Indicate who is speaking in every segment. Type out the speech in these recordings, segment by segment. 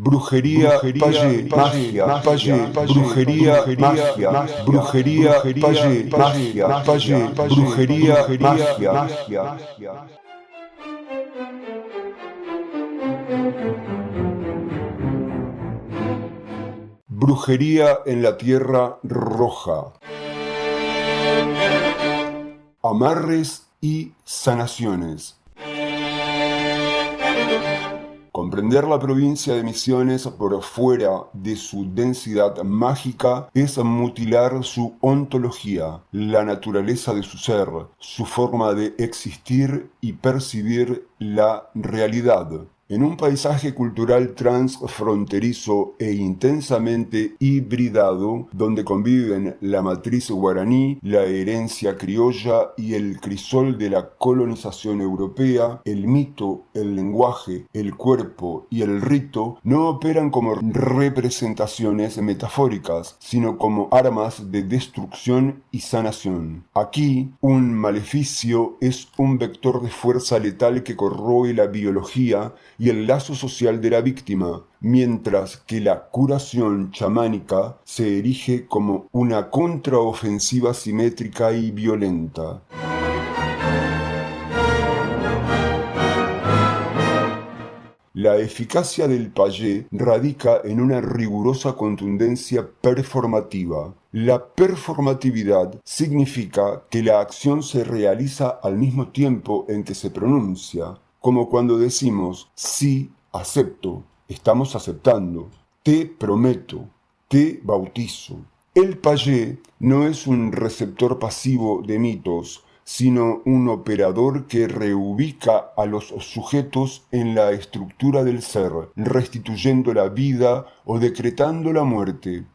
Speaker 1: Brujería, payé, magia, payé, brujería, magia, brujería, payé, magia, payé, brujería, magia. Brujería en la Tierra Roja. Amarres y sanaciones. Comprender la provincia de Misiones por fuera de su densidad mágica es mutilar su ontología, la naturaleza de su ser, su forma de existir y percibir la realidad. En un paisaje cultural transfronterizo e intensamente hibridado, donde conviven la matriz guaraní, la herencia criolla y el crisol de la colonización europea, el mito, el lenguaje, el cuerpo y el rito no operan como representaciones metafóricas, sino como armas de destrucción y sanación. Aquí, un maleficio es un vector de fuerza letal que corroe la biología y el lazo social de la víctima, mientras que la curación chamánica se erige como una contraofensiva simétrica y violenta. La eficacia del payé radica en una rigurosa contundencia performativa. La performatividad significa que la acción se realiza al mismo tiempo en que se pronuncia, como cuando decimos, sí, acepto, estamos aceptando, te prometo, te bautizo. El payé no es un receptor pasivo de mitos, sino un operador que reubica a los sujetos en la estructura del ser, restituyendo la vida o decretando la muerte.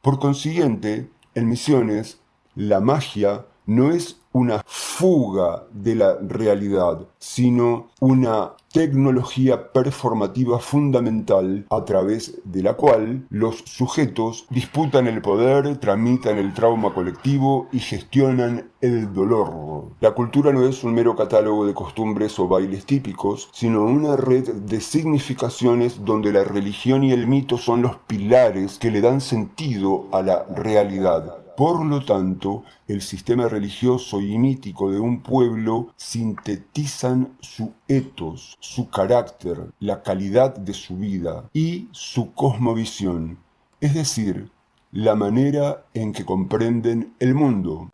Speaker 1: Por consiguiente, en Misiones, la magia no es una fuga de la realidad, sino una tecnología performativa fundamental a través de la cual los sujetos disputan el poder, tramitan el trauma colectivo y gestionan el dolor. La cultura no es un mero catálogo de costumbres o bailes típicos, sino una red de significaciones donde la religión y el mito son los pilares que le dan sentido a la realidad. Por lo tanto, el sistema religioso y mítico de un pueblo sintetizan su ethos, su carácter, la calidad de su vida y su cosmovisión, es decir, la manera en que comprenden el mundo.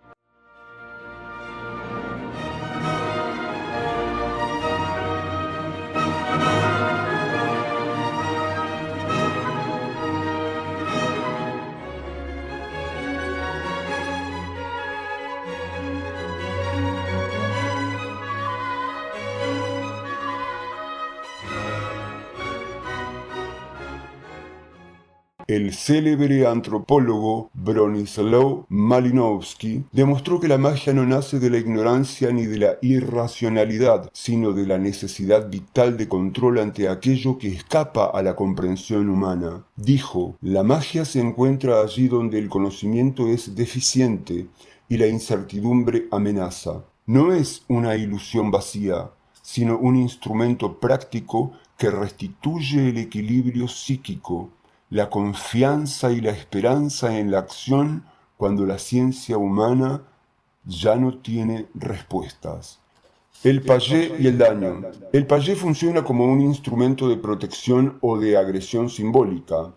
Speaker 1: El célebre antropólogo Bronislaw Malinowski demostró que la magia no nace de la ignorancia ni de la irracionalidad, sino de la necesidad vital de control ante aquello que escapa a la comprensión humana. Dijo, la magia se encuentra allí donde el conocimiento es deficiente y la incertidumbre amenaza. No es una ilusión vacía, sino un instrumento práctico que restituye el equilibrio psíquico, la confianza y la esperanza en la acción cuando la ciencia humana ya no tiene respuestas. El payé y el daño. El payé funciona como un instrumento de protección o de agresión simbólica.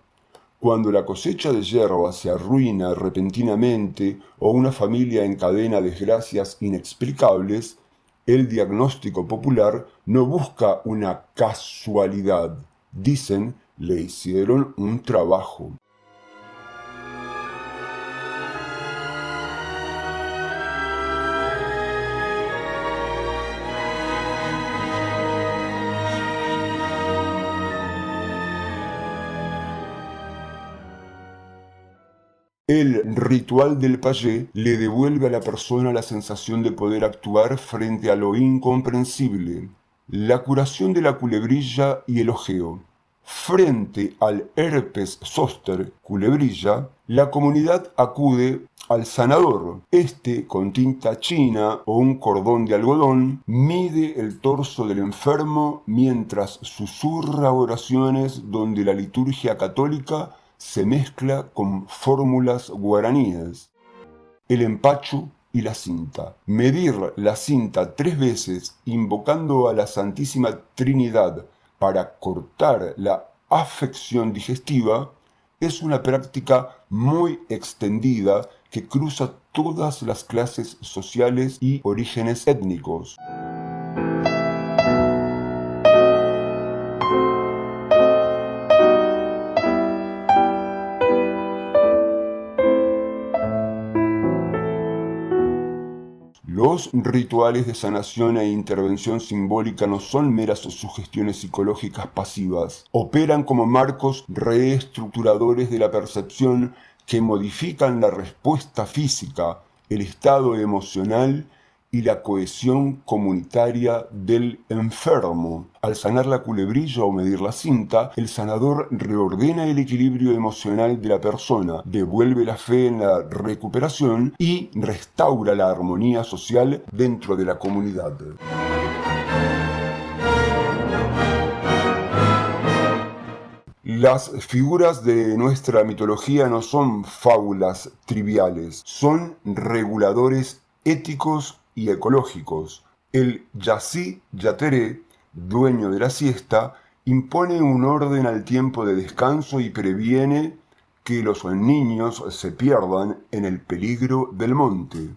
Speaker 1: Cuando la cosecha de hierba se arruina repentinamente o una familia encadena desgracias inexplicables, el diagnóstico popular no busca una casualidad. Dicen, le hicieron un trabajo. El ritual del payé le devuelve a la persona la sensación de poder actuar frente a lo incomprensible. La curación de la culebrilla y el ojeo. Frente al herpes zóster, culebrilla, la comunidad acude al sanador. Este, con tinta china o un cordón de algodón, mide el torso del enfermo mientras susurra oraciones donde la liturgia católica se mezcla con fórmulas guaraníes. El empacho y la cinta. Medir la cinta 3 veces invocando a la Santísima Trinidad para cortar la afección digestiva es una práctica muy extendida que cruza todas las clases sociales y orígenes étnicos. Los rituales de sanación e intervención simbólica no son meras sugestiones psicológicas pasivas. Operan como marcos reestructuradores de la percepción que modifican la respuesta física, el estado emocional y la cohesión comunitaria del enfermo. Al sanar la culebrilla o medir la cinta, el sanador reordena el equilibrio emocional de la persona, devuelve la fe en la recuperación y restaura la armonía social dentro de la comunidad. Las figuras de nuestra mitología no son fábulas triviales, son reguladores éticos y ecológicos. El Yací Yateré, dueño de la siesta, impone un orden al tiempo de descanso y previene que los niños se pierdan en el peligro del monte.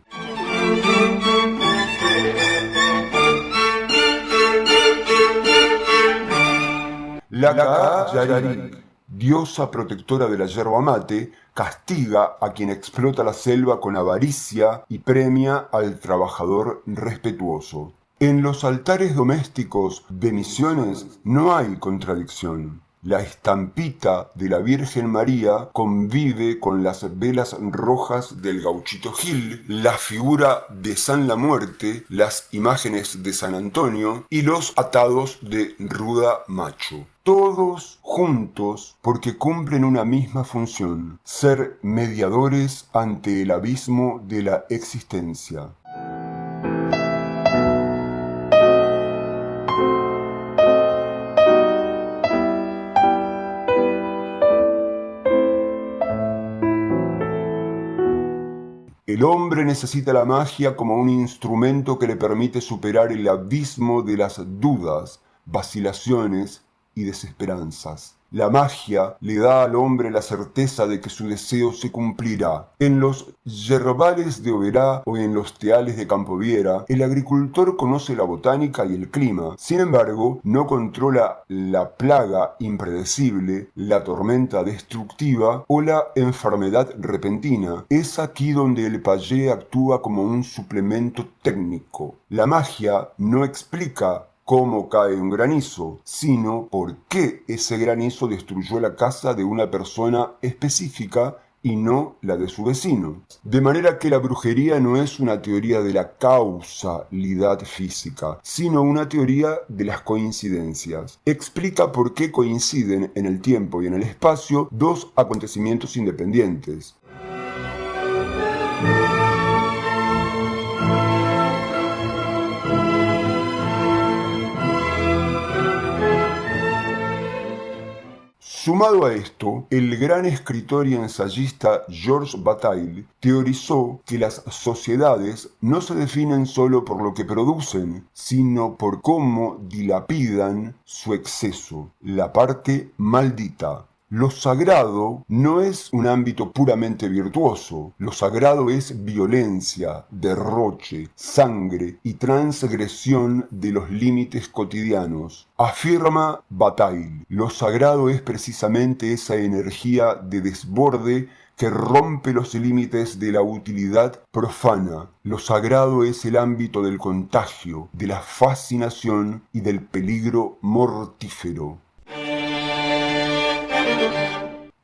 Speaker 1: La Ka'ayarik, diosa protectora de la yerba mate, castiga a quien explota la selva con avaricia y premia al trabajador respetuoso. En los altares domésticos de Misiones no hay contradicción. La estampita de la Virgen María convive con las velas rojas del Gauchito Gil, la figura de San la Muerte, las imágenes de San Antonio y los atados de Ruda Macho. Todos juntos porque cumplen una misma función: ser mediadores ante el abismo de la existencia. El hombre necesita la magia como un instrumento que le permite superar el abismo de las dudas, vacilaciones y desesperanzas. La magia le da al hombre la certeza de que su deseo se cumplirá. En los yerbales de Oberá o en los teales de Campoviera, el agricultor conoce la botánica y el clima. Sin embargo, no controla la plaga impredecible, la tormenta destructiva o la enfermedad repentina. Es aquí donde el payé actúa como un suplemento técnico. La magia no explica cómo cae un granizo, sino por qué ese granizo destruyó la casa de una persona específica y no la de su vecino. De manera que la brujería no es una teoría de la causalidad física, sino una teoría de las coincidencias. Explica por qué coinciden en el tiempo y en el espacio dos acontecimientos independientes. Sumado a esto, el gran escritor y ensayista Georges Bataille teorizó que las sociedades no se definen solo por lo que producen, sino por cómo dilapidan su exceso, la parte maldita. Lo sagrado no es un ámbito puramente virtuoso. Lo sagrado es violencia, derroche, sangre y transgresión de los límites cotidianos. Afirma Bataille, lo sagrado es precisamente esa energía de desborde que rompe los límites de la utilidad profana. Lo sagrado es el ámbito del contagio, de la fascinación y del peligro mortífero.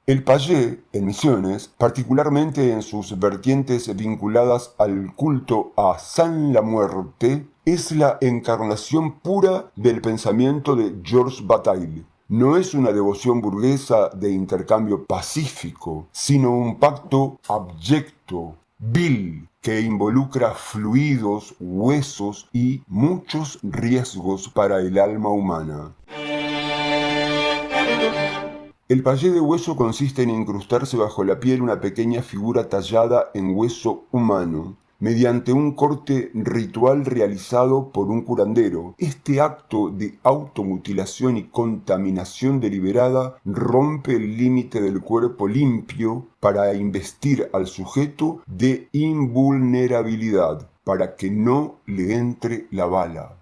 Speaker 1: El payé, en Misiones, particularmente en sus vertientes vinculadas al culto a San la Muerte, es la encarnación pura del pensamiento de Georges Bataille. no es una devoción burguesa de intercambio pacífico, sino un pacto abyecto, vil, que involucra fluidos, huesos y muchos riesgos para el alma humana. El payé de hueso consiste en incrustarse bajo la piel una pequeña figura tallada en hueso humano, mediante un corte ritual realizado por un curandero. Este acto de automutilación y contaminación deliberada rompe el límite del cuerpo limpio para investir al sujeto de invulnerabilidad, para que no le entre la bala.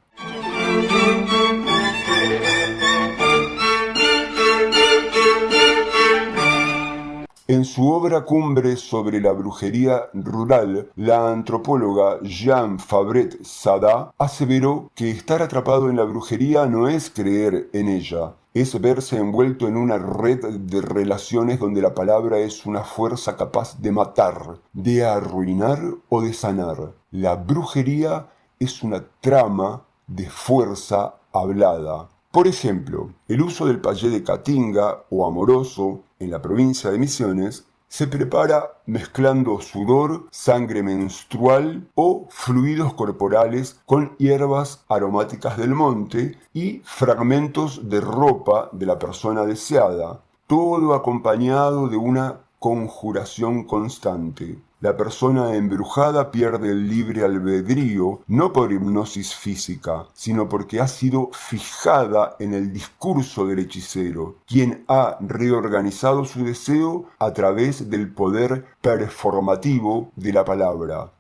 Speaker 1: En su obra cumbre sobre la brujería rural, la antropóloga Jeanne Favret-Sada aseveró que estar atrapado en la brujería no es creer en ella, es verse envuelto en una red de relaciones donde la palabra es una fuerza capaz de matar, de arruinar o de sanar. La brujería es una trama de fuerza hablada. Por ejemplo, el uso del payé de Caatinga o amoroso en la provincia de Misiones se prepara mezclando sudor, sangre menstrual o fluidos corporales con hierbas aromáticas del monte y fragmentos de ropa de la persona deseada, todo acompañado de una conjuración constante. La persona embrujada pierde el libre albedrío no por hipnosis física, sino porque ha sido fijada en el discurso del hechicero, quien ha reorganizado su deseo a través del poder performativo de la palabra.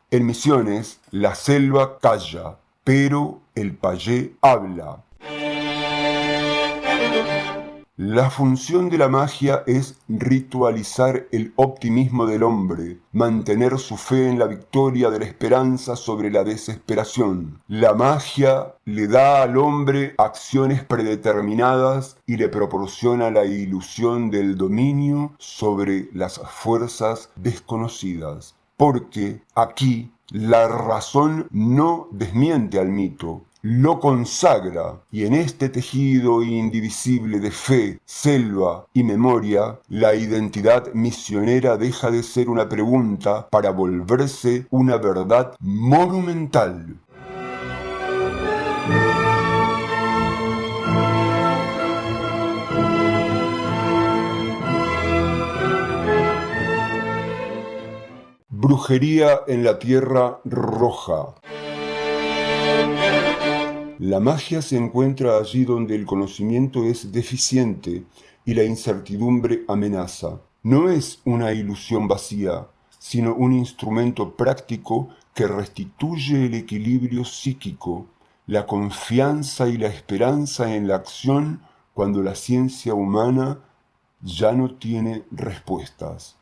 Speaker 1: En Misiones, la selva calla, pero el payé habla. La función de la magia es ritualizar el optimismo del hombre, mantener su fe en la victoria de la esperanza sobre la desesperación. La magia le da al hombre acciones predeterminadas y le proporciona la ilusión del dominio sobre las fuerzas desconocidas. Porque aquí la razón no desmiente al mito, lo consagra, y en este tejido indivisible de fe, selva y memoria, la identidad misionera deja de ser una pregunta para volverse una verdad monumental. Brujería en la Tierra Roja. La magia se encuentra allí donde el conocimiento es deficiente y la incertidumbre amenaza. No es una ilusión vacía, sino un instrumento práctico que restituye el equilibrio psíquico, la confianza y la esperanza en la acción cuando la ciencia humana ya no tiene respuestas.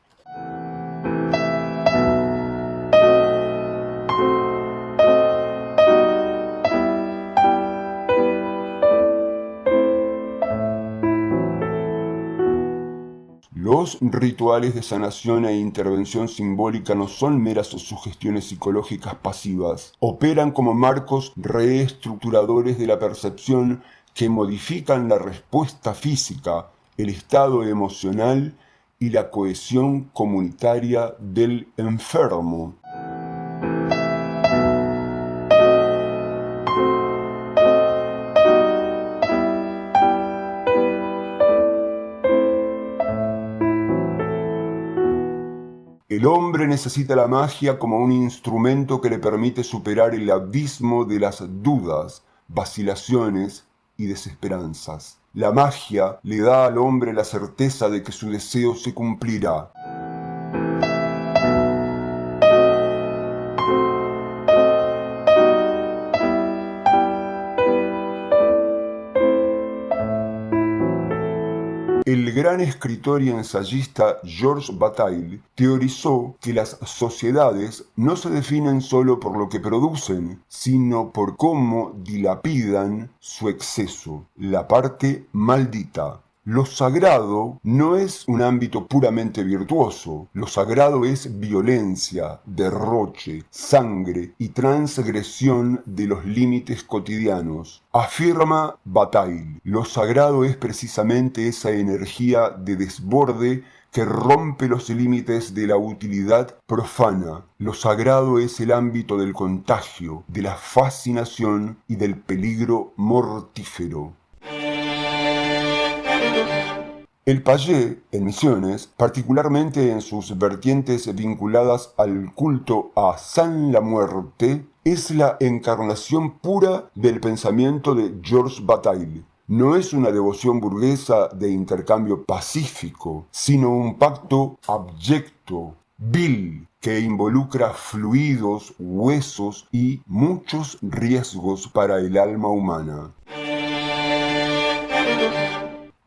Speaker 1: Los rituales de sanación e intervención simbólica no son meras sugestiones psicológicas pasivas. Operan como marcos reestructuradores de la percepción que modifican la respuesta física, el estado emocional y la cohesión comunitaria del enfermo. El hombre necesita la magia como un instrumento que le permite superar el abismo de las dudas, vacilaciones y desesperanzas. La magia le da al hombre la certeza de que su deseo se cumplirá. El gran escritor y ensayista Georges Bataille teorizó que las sociedades no se definen solo por lo que producen, sino por cómo dilapidan su exceso, la parte maldita. Lo sagrado no es un ámbito puramente virtuoso. Lo sagrado es violencia, derroche, sangre y transgresión de los límites cotidianos. Afirma Bataille, lo sagrado es precisamente esa energía de desborde que rompe los límites de la utilidad profana. Lo sagrado es el ámbito del contagio, de la fascinación y del peligro mortífero. El Payé, en Misiones, particularmente en sus vertientes vinculadas al culto a San la Muerte, es la encarnación pura del pensamiento de Georges Bataille. No es una devoción burguesa de intercambio pacífico, sino un pacto abyecto, vil, que involucra fluidos, huesos y muchos riesgos para el alma humana.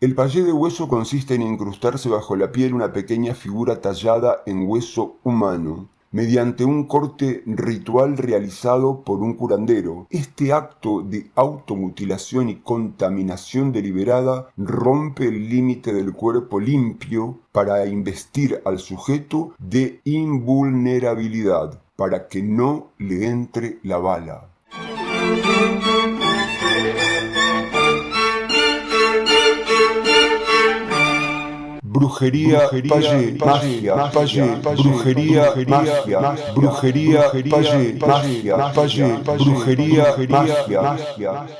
Speaker 1: El payé de hueso consiste en incrustarse bajo la piel una pequeña figura tallada en hueso humano, mediante un corte ritual realizado por un curandero. Este acto de automutilación y contaminación deliberada rompe el límite del cuerpo limpio para investir al sujeto de invulnerabilidad, para que no le entre la bala. Brujería, payé, magia, payé, brujería, magia, brujería, payé, magia, payé, brujería, magia.